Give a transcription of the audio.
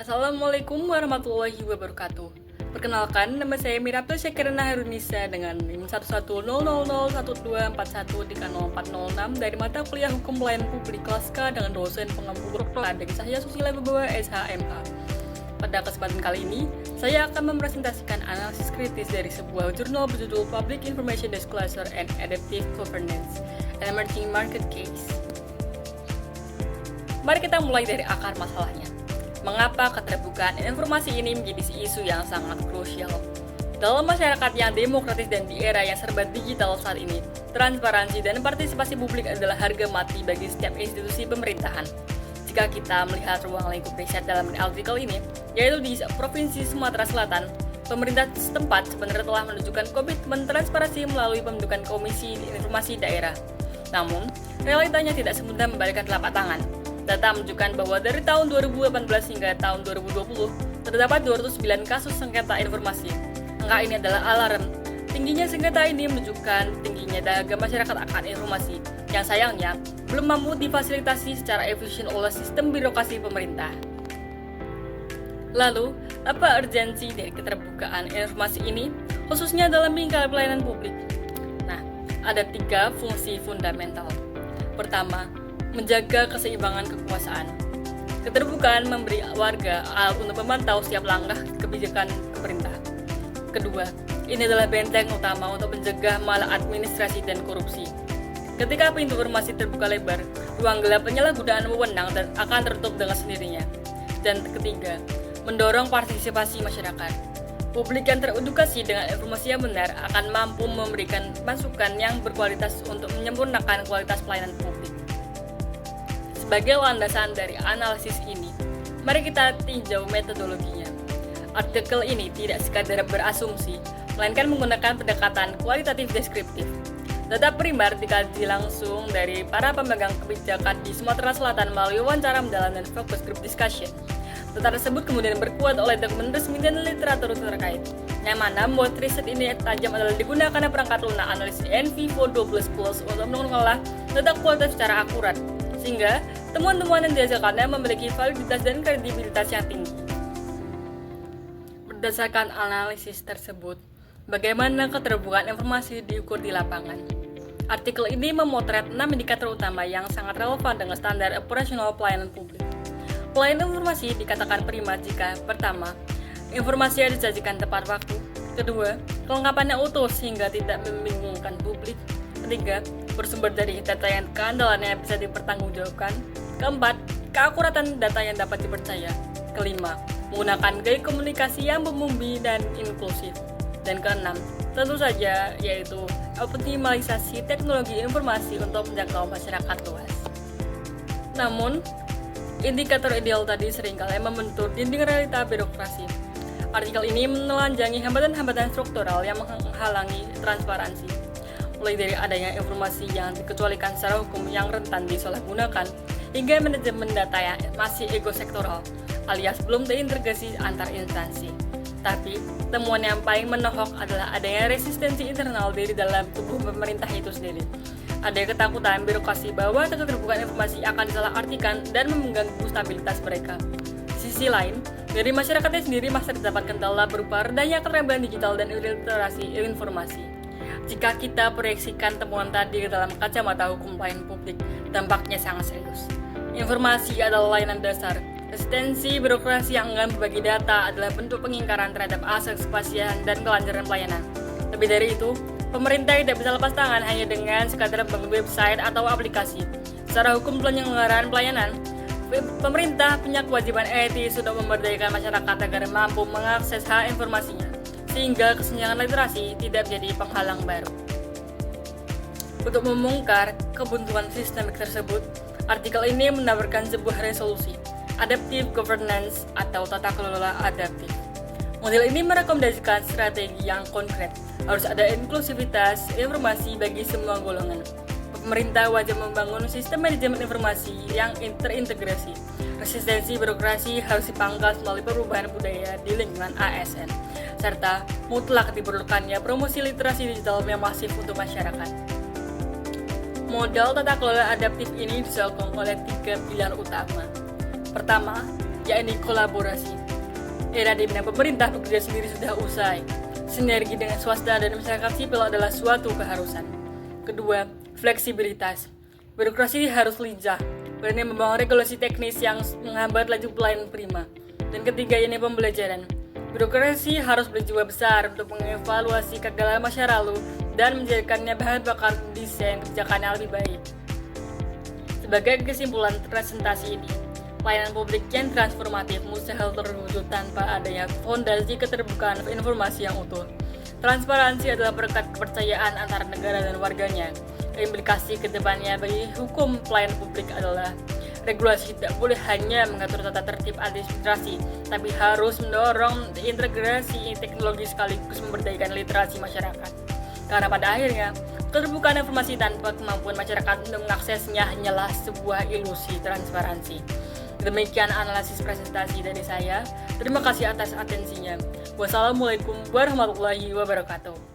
Assalamualaikum warahmatullahi wabarakatuh. Perkenalkan, nama saya Mirapel Syakirina Herunisa dengan NIM 110001241 dari mata kuliah Hukum Pelayanan Publik kelas K dengan dosen pengampu kedokteran dari Cahya Susila Wibawa SHMH. Pada kesempatan kali ini, saya akan mempresentasikan analisis kritis dari sebuah jurnal berjudul Public Information Disclosure and Adaptive Governance, an Emerging Market Case. Mari kita mulai dari akar masalahnya. Mengapa keterbukaan informasi ini menjadi isu yang sangat krusial? Dalam masyarakat yang demokratis dan di era yang serba digital saat ini, transparansi dan partisipasi publik adalah harga mati bagi setiap institusi pemerintahan. Jika kita melihat ruang lingkup riset dalam artikel ini, yaitu di Provinsi Sumatera Selatan, pemerintah setempat sebenarnya telah menunjukkan komitmen transparansi melalui pembentukan Komisi Informasi Daerah. Namun, realitanya tidak semudah membalikkan telapak tangan. Data menunjukkan bahwa dari tahun 2018 hingga tahun 2020, terdapat 209 kasus sengketa informasi. Angka ini adalah alarm. Tingginya sengketa ini menunjukkan tingginya dahaga masyarakat akan informasi, yang sayangnya belum mampu difasilitasi secara efisien oleh sistem birokrasi pemerintah. Lalu, apa urgensi dari keterbukaan informasi ini, khususnya dalam lingkungan pelayanan publik? Nah, ada 3 fungsi fundamental. Pertama, menjaga keseimbangan kekuasaan. Keterbukaan memberi warga alat untuk memantau setiap langkah kebijakan pemerintah. Kedua, ini adalah benteng utama untuk mencegah maladministrasi dan korupsi. Ketika pintu informasi terbuka lebar, ruang gelap penyalahgunaan wewenang dan akan tertutup dengan sendirinya. Dan ketiga, mendorong partisipasi masyarakat. Publik yang teredukasi dengan informasi yang benar akan mampu memberikan masukan yang berkualitas untuk menyempurnakan kualitas pelayanan publik. Sebagai landasan dari analisis ini, mari kita tinjau metodologinya. Artikel ini tidak sekadar berasumsi, melainkan menggunakan pendekatan kualitatif deskriptif. Data primer dikaji langsung dari para pemegang kebijakan di Sumatera Selatan melalui wawancara mendalam dan focus group discussion. Data tersebut kemudian berkuat oleh dokumen resmi dan literatur terkait. Yang mana membuat riset ini tajam adalah digunakan perangkat lunak analisis NV412 Plus untuk mengolah data kualitas secara akurat, sehingga temuan-temuan yang dihasilkannya memiliki validitas dan kredibilitas yang tinggi. Berdasarkan analisis tersebut, bagaimana keterbukaan informasi diukur di lapangan? Artikel ini memotret 6 indikator utama yang sangat relevan dengan standar operasional pelayanan publik. Pelayanan informasi dikatakan prima jika pertama, informasi yang disajikan tepat waktu. Kedua, kelengkapannya utuh sehingga tidak membingungkan publik. Ketiga, bersumber dari data yang keandalannya bisa dipertanggungjawabkan. Keempat, keakuratan data yang dapat dipercaya. Kelima, menggunakan gaya komunikasi yang memumbi dan inklusif. Dan keenam, tentu saja yaitu optimalisasi teknologi informasi untuk menjangkau masyarakat luas. Namun, indikator ideal tadi seringkali membentur dinding realita birokrasi. Artikel ini menelanjangi hambatan-hambatan struktural yang menghalangi transparansi, mulai dari adanya informasi yang dikecualikan secara hukum yang rentan disalahgunakan, hingga manajemen data yang masih ego-sektoral, alias belum terintegrasi antar instansi. Tapi, temuan yang paling menohok adalah adanya resistensi internal dari dalam tubuh pemerintah itu sendiri. Ada ketakutan birokrasi bahwa keterbukaan informasi akan disalahartikan dan mengganggu stabilitas mereka. Di sisi lain, dari masyarakatnya sendiri masih terdapat kendala berupa rendahnya keterampilan digital dan literasi informasi. Jika kita proyeksikan temuan tadi dalam kacamata hukum pelayanan publik, dampaknya sangat serius. Informasi adalah layanan dasar. Resistensi birokrasi yang enggan berbagi data adalah bentuk pengingkaran terhadap asas kepastian dan kelancaran pelayanan. Lebih dari itu, pemerintah tidak bisa lepas tangan hanya dengan sekadar membangun website atau aplikasi. Secara hukum penyelenggaraan pelayanan, pemerintah punya kewajiban etis untuk memberdayakan masyarakat agar mampu mengakses hak informasinya, sehingga kesenjangan literasi tidak menjadi penghalang baru. Untuk membongkar kebuntuan sistemik tersebut, artikel ini menawarkan sebuah resolusi, Adaptive Governance atau tata kelola adaptif. Model ini merekomendasikan strategi yang konkret. Harus ada inklusivitas informasi bagi semua golongan. Pemerintah wajib membangun sistem manajemen informasi yang terintegrasi. Resistensi birokrasi harus dipangkas melalui perubahan budaya di lingkungan ASN, serta mutlak diperlukannya promosi literasi digital yang masif untuk masyarakat. Modal tata kelola adaptif ini disokong oleh 3 pilar utama. Pertama, yakni kolaborasi. Era di mana pemerintah bekerja sendiri sudah usai. Sinergi dengan swasta dan masyarakat sipil adalah suatu keharusan. Kedua, fleksibilitas. Birokrasi harus lincah, berani membangun regulasi teknis yang menghambat laju pelayanan prima. Dan ketiga, ini pembelajaran. Birokrasi harus berjiwa besar untuk mengevaluasi kegagalan masa lalu dan menjadikannya bahan bakar desain kebijakan yang lebih baik. Sebagai kesimpulan presentasi ini, pelayanan publik yang transformatif mustahil terwujud tanpa adanya fondasi keterbukaan informasi yang utuh. Transparansi adalah berkat kepercayaan antara negara dan warganya. Implikasi kedepannya bagi hukum pelayanan publik adalah regulasi tidak boleh hanya mengatur tata tertib administrasi, tapi harus mendorong integrasi teknologi sekaligus memberdayakan literasi masyarakat. Karena pada akhirnya, keterbukaan informasi tanpa kemampuan masyarakat untuk mengaksesnya hanyalah sebuah ilusi transparansi. Demikian analisis presentasi dari saya. Terima kasih atas atensinya. Wassalamualaikum warahmatullahi wabarakatuh.